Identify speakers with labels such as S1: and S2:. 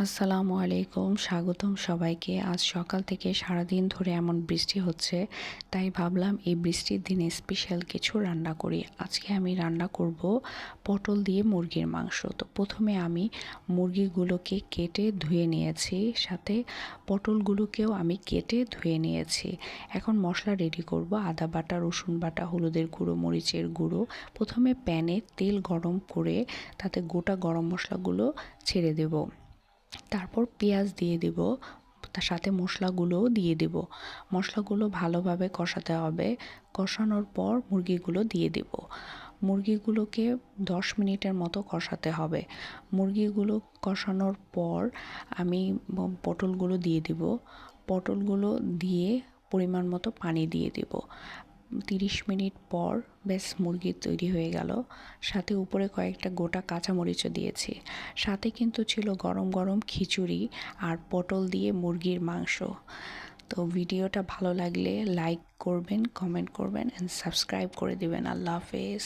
S1: আসসালামু আলাইকুম, স্বাগতম সবাইকে। আজ সকাল থেকে সারাদিন ধরে এমন বৃষ্টি হচ্ছে, তাই ভাবলাম এই বৃষ্টির দিনে স্পেশাল কিছু রান্না করি। আজকে আমি রান্না করব পটল দিয়ে মুরগির মাংস। তো প্রথমে আমি মুরগিগুলোকে কেটে ধুয়ে নিয়েছি, সাথে পটলগুলোকেও আমি কেটে ধুয়ে নিয়েছি। এখন মশলা রেডি করব। আদা বাটা, রসুন বাটা, হলুদের গুঁড়ো, মরিচের গুঁড়ো। প্রথমে প্যানে তেল গরম করে তাতে গোটা গরম মশলাগুলো ছেড়ে দেব। তারপর পেঁয়াজ দিয়ে দেব, তার সাথে মশলাগুলোও দিয়ে দেব। মশলাগুলো ভালোভাবে কষাতে হবে। কষানোর পর মুরগিগুলো দিয়ে দেব। মুরগিগুলোকে 10 মিনিটের মতো কষাতে হবে। মুরগিগুলো কষানোর পর আমি পটলগুলো দিয়ে দেব। পটলগুলো দিয়ে পরিমাণ মতো পানি দিয়ে দেব। 30 মিনিট পর ব্যাস মুরগি তৈরি হয়ে গেল। সাথে উপরে কয়েকটা গোটা কাঁচামরিচও দিয়েছি। সাথে কিন্তু ছিল গরম গরম খিচুড়ি আর পটল দিয়ে মুরগির মাংস। তো ভিডিওটা ভালো লাগলে লাইক করবেন, কমেন্ট করবেন অ্যান্ড সাবস্ক্রাইব করে দিবেন। আল্লাহ হাফেজ।